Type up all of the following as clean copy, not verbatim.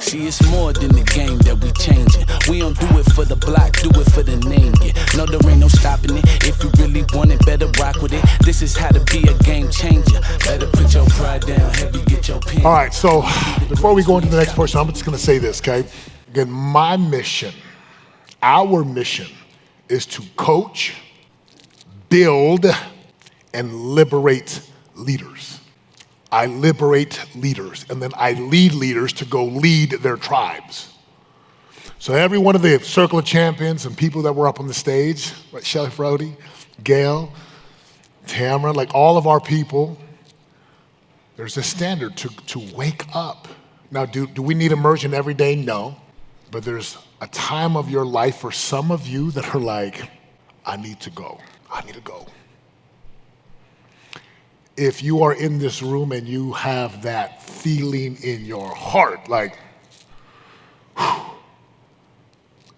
See, it's more than the game that we changing. We don't do it for the block, do it for the name, yeah. No, there ain't no stopping it. If you really want it, better rock with it. This is how to be a game changer. Better put your pride down, heavy, get your pen. All right, so before we go into the next portion, I'm just gonna say this, okay? Again, my mission, our mission, is to coach, build, and liberate leaders. I liberate leaders, and then I lead leaders to go lead their tribes. So every one of the Circle of Champions and people that were up on the stage, like Shelly Frody, Gail, Tamara, like all of our people, there's a standard to wake up. Now, do we need immersion every day? No. But there's a time of your life for some of you that are like, I need to go. I need to go. If you are in this room and you have that feeling in your heart, like,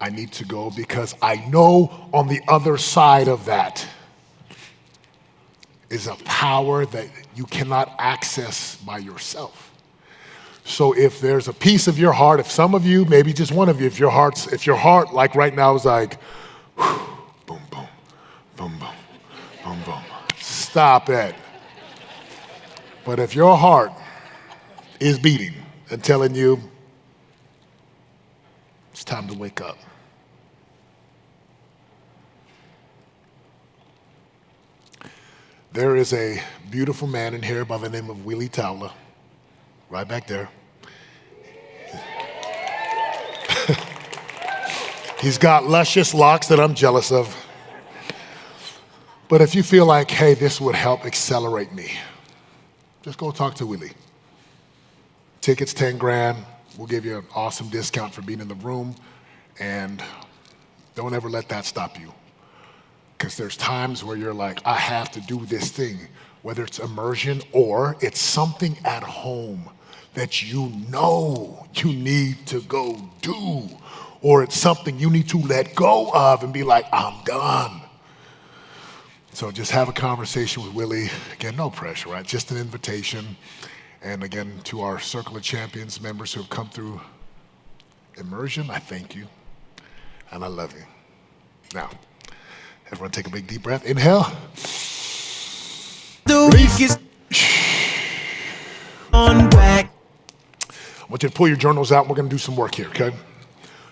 I need to go because I know on the other side of that is a power that you cannot access by yourself. So if there's a piece of your heart, if some of you, maybe just one of you, if your heart like right now is like, boom, boom, boom, boom, boom, boom, stop it. But if your heart is beating and telling you it's time to wake up, there is a beautiful man in here by the name of Willie Towler, right back there. He's got luscious locks that I'm jealous of. But if you feel like, hey, this would help accelerate me, just go talk to Willie. Tickets $10,000. We'll give you an awesome discount for being in the room. And don't ever let that stop you. Because there's times where you're like, I have to do this thing, whether it's immersion or it's something at home that you know you need to go do, or it's something you need to let go of and be like, I'm done. So just have a conversation with Willie. Again, no pressure, right? Just an invitation. And again, to our Circle of Champions members who have come through immersion, I thank you and I love you. Now, everyone take a big deep breath. Inhale. Release. On back. I want you to pull your journals out. We're going to do some work here, okay?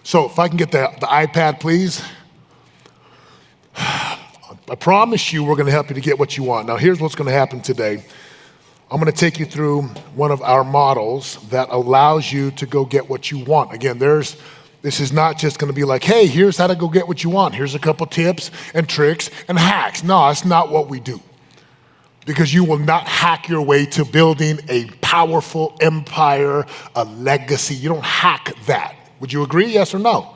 So if I can get the iPad, please. I promise you we're going to help you to get what you want. Now, here's what's going to happen today. I'm going to take you through one of our models that allows you to go get what you want. Again, this is not just going to be like, hey, here's how to go get what you want. Here's a couple tips and tricks and hacks. No, that's not what we do. Because you will not hack your way to building a powerful empire, a legacy. You don't hack that. Would you agree, yes or no?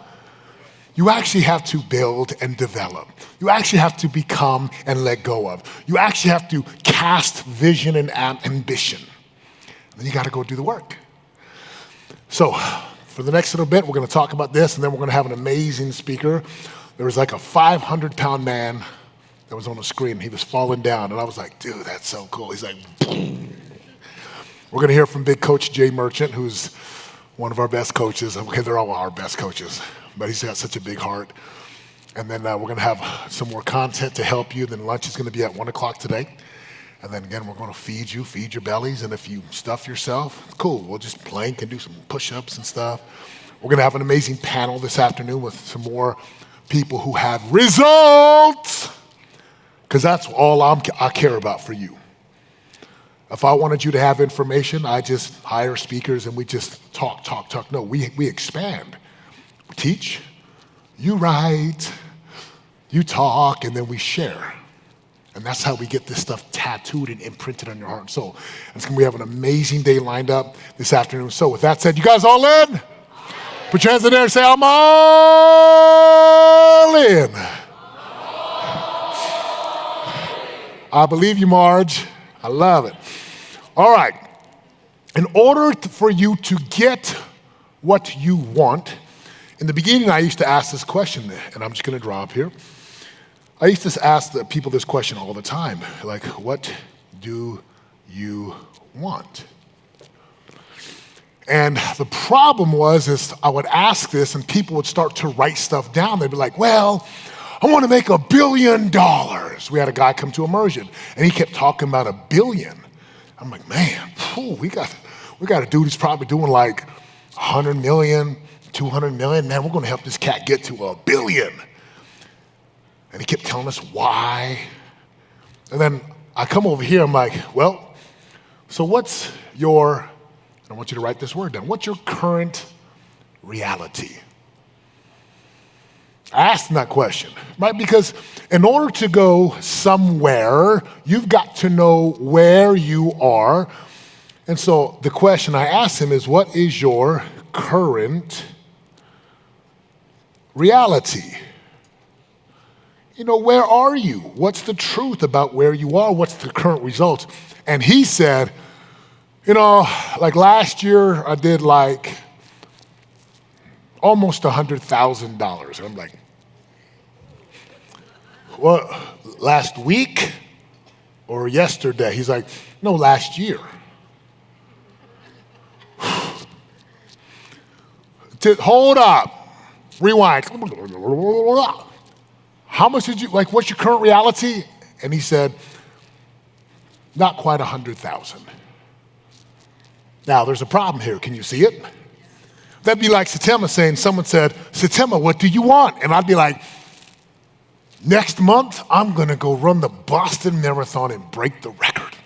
You actually have to build and develop. You actually have to become and let go of. You actually have to cast vision and ambition. Then you got to go do the work. So for the next little bit, we're going to talk about this, and then we're going to have an amazing speaker. There was like a 500-pound man that was on the screen. He was falling down, and I was like, dude, that's so cool. He's like, boom. We're going to hear from big coach Jay Merchant, who's one of our best coaches. Okay, they're all our best coaches, but he's got such a big heart. And then we're going to have some more content to help you. Then lunch is going to be at 1 o'clock today. And then again, we're going to feed your bellies. And if you stuff yourself, cool. We'll just plank and do some push-ups and stuff. We're going to have an amazing panel this afternoon with some more people who have results. Because that's all I care about for you. If I wanted you to have information, I just hire speakers and we just talk. No, we expand. We teach, you write, you talk, and then we share. And that's how we get this stuff tattooed and imprinted on your heart and soul. And we have an amazing day lined up this afternoon. So with that said, you guys all in? Put your hands in there and say, I'm all in. I believe you, Marge. I love it. All right. In order for you to get what you want, in the beginning, I used to ask this question, and I'm just going to drop here. I used to ask the people this question all the time, like, what do you want? And the problem is I would ask this and people would start to write stuff down. They'd be like, well, I want to make $1 billion. We had a guy come to immersion and he kept talking about $1 billion. I'm like, man, we got a dude who's probably doing like 100 million, 200 million. Man, we're going to help this cat get to $1 billion. And he kept telling us why. And then I come over here, I'm like, well, so what's your, I want you to write this word down. What's your current reality? I asked him that question, right? Because in order to go somewhere, you've got to know where you are. And so the question I asked him is, what is your current reality? You know, where are you? What's the truth about where you are? What's the current results? And he said, you know, like last year I did like almost $100,000. And I'm like, well, last week or yesterday? He's like, no, last year. Hold up, rewind. How much did you, like, what's your current reality? And he said, not quite 100,000. Now, there's a problem here. Can you see it? That'd be like Setema saying, someone said, Setema, what do you want? And I'd be like, next month, I'm going to go run the Boston Marathon and break the record.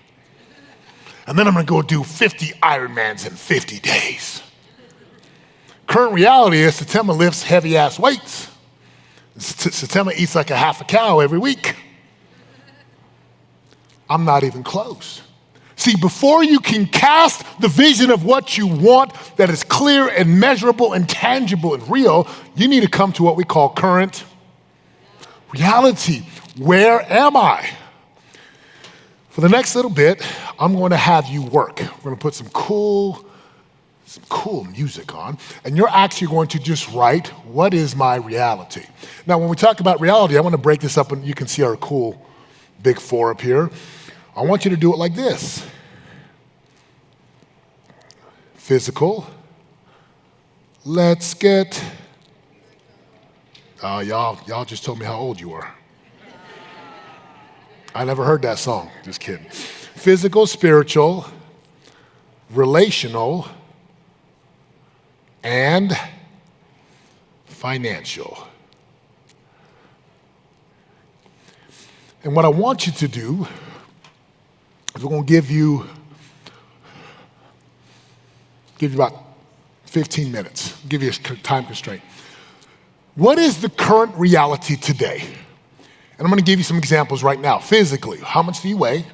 And then I'm going to go do 50 Ironmans in 50 days. Current reality is Setema lifts heavy-ass weights. Setema eats like a half a cow every week. I'm not even close. See, before you can cast the vision of what you want that is clear and measurable and tangible and real, you need to come to what we call current reality. Where am I? For the next little bit, I'm going to have you work. We're going to put some cool music on, and you're actually going to just write, what is my reality? Now, when we talk about reality, I want to break this up, and you can see our cool big four up here. I want you to do it like this. Physical. Let's get, y'all just told me how old you are. I never heard that song, just kidding. Physical, spiritual, relational, and financial. And what I want you to do is we're going to give you about 15 minutes, give you a time constraint. What is the current reality today? And I'm going to give you some examples right now. Physically, how much do you weigh?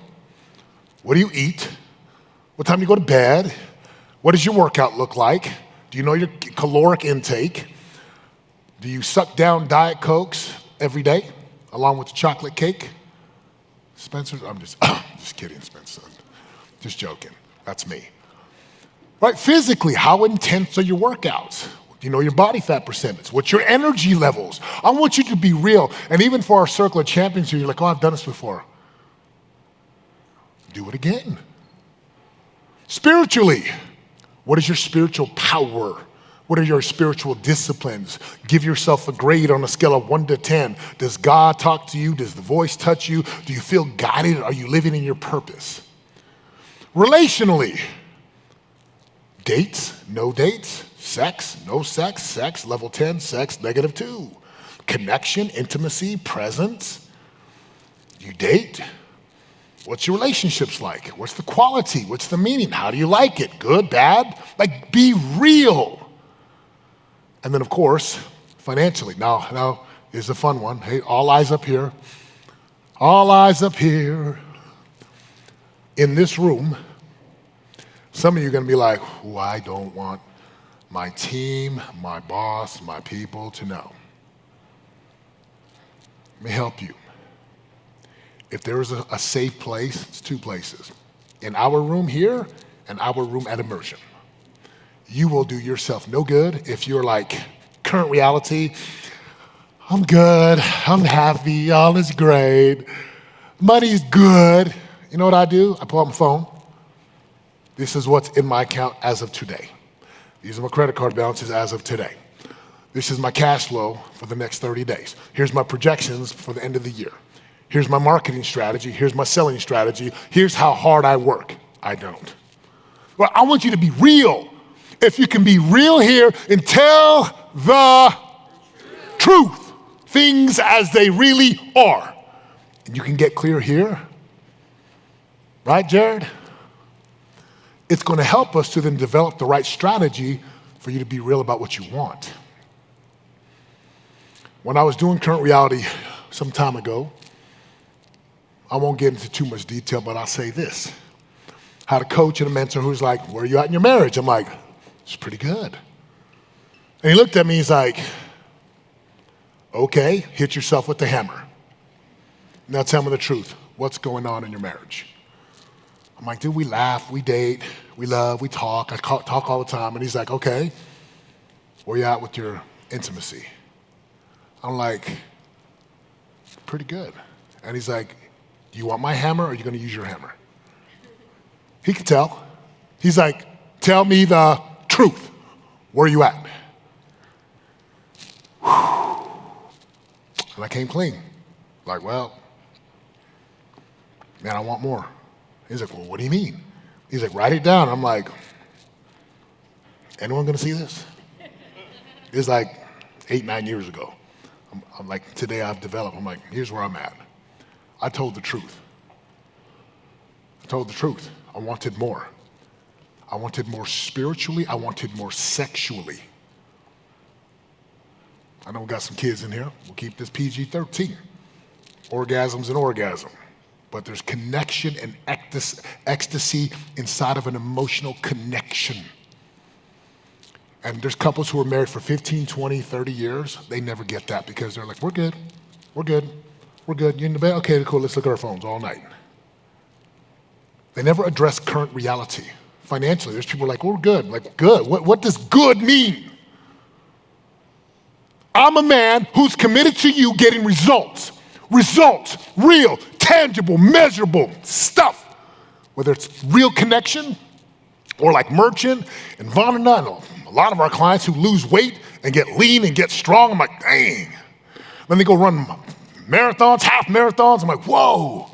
What do you eat? What time do you go to bed? What does your workout look like? Do you know your caloric intake? Do you suck down Diet Cokes every day, along with the chocolate cake? Spencer, I'm just kidding, Spencer. Just joking. That's me. Right, physically, how intense are your workouts? Do you know your body fat percentage? What's your energy levels? I want you to be real. And even for our Circle of Champions, you're like, oh, I've done this before. Do it again. Spiritually, what is your spiritual power? What are your spiritual disciplines? Give yourself a grade on a scale of 1 to 10. Does God talk to you? Does the voice touch you? Do you feel guided? Are you living in your purpose? Relationally, dates, no dates, sex, no sex, sex, level 10, sex, -2. Connection, intimacy, presence. You date. What's your relationships like? What's the quality? What's the meaning? How do you like it? Good, bad? Like, be real. And then, of course, financially. Now is a fun one. Hey, all eyes up here. All eyes up here. In this room, some of you are going to be like, oh, I don't want my team, my boss, my people to know. Let me help you. If there is a safe place, it's 2 places. In our room here and our room at immersion. You will do yourself no good if you're like, current reality, I'm good, I'm happy, all is great, money's good. You know what I do? I pull out my phone. This is what's in my account as of today. These are my credit card balances as of today. This is my cash flow for the next 30 days. Here's my projections for the end of the year. Here's my marketing strategy. Here's my selling strategy. Here's how hard I work. I don't. Well, I want you to be real. If you can be real here and tell the truth, things as they really are, and you can get clear here, right, Jared? It's going to help us to then develop the right strategy for you to be real about what you want. When I was doing Current Reality some time ago, I won't get into too much detail, but I'll say this. I had a coach and a mentor who's like, where are you at in your marriage? I'm like, it's pretty good. And he looked at me, he's like, okay, hit yourself with the hammer. Now tell me the truth. What's going on in your marriage? I'm like, dude, we laugh, we date, we love, we talk. I talk all the time. And he's like, okay, where you at with your intimacy? I'm like, pretty good. And he's like, do you want my hammer or are you going to use your hammer? He could tell. He's like, tell me the truth. Where are you at? And I came clean. Like, well, man, I want more. He's like, well, what do you mean? He's like, write it down. I'm like, anyone gonna see this? It's like 8, 9 years ago. I'm like, today I've developed. I'm like, here's where I'm at. I told the truth. I told the truth. I wanted more. I wanted more spiritually. I wanted more sexually. I know we got some kids in here. We'll keep this PG-13. Orgasms and orgasm. But there's connection and ecstasy inside of an emotional connection. And there's couples who are married for 15, 20, 30 years. They never get that because they're like, we're good, we're good, we're good. You in the bed? Okay, cool, let's look at our phones all night. They never address current reality. Financially, there's people like, we're good. Like, good? What does good mean? I'm a man who's committed to you getting results. Results, real, tangible, measurable stuff. Whether it's real connection or like Merchant and Vonda and a lot of our clients who lose weight and get lean and get strong. I'm like, dang. Then they go run marathons, half marathons. I'm like, whoa.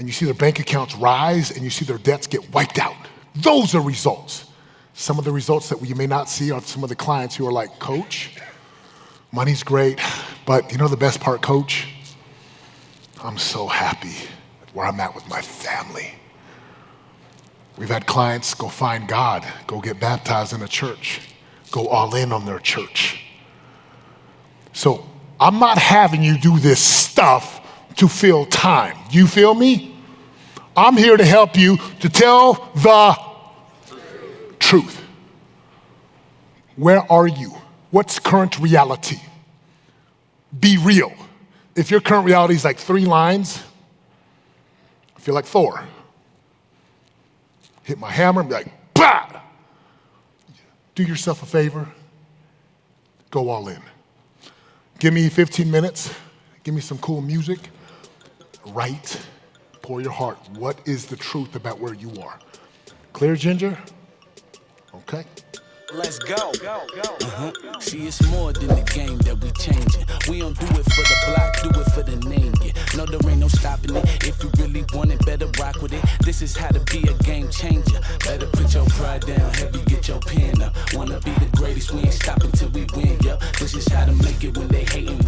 And you see their bank accounts rise and you see their debts get wiped out. Those are results. Some of the results that you may not see are some of the clients who are like, coach, money's great, but you know the best part, coach? I'm so happy where I'm at with my family. We've had clients go find God, go get baptized in a church, go all in on their church. So I'm not having you do this stuff to fill time. You feel me? I'm here to help you to tell the truth. Where are you? What's current reality? Be real. If your current reality is like 3 lines, I feel like Thor. Hit my hammer and be like, bah! Do yourself a favor. Go all in. Give me 15 minutes. Give me some cool music. Write. Pour your heart. What is the truth about where you are? Clear, Ginger? Okay. Let's go. See, it's more than the game that we changing. We don't do it for the block, do it for the name. Yeah. No, there ain't no stopping it. If you really want it, better rock with it. This is how to be a game changer. Better put your pride down, heavy, get your pen up. Wanna be the greatest, we ain't stopping till we win, yo. This is how to make it when they hating.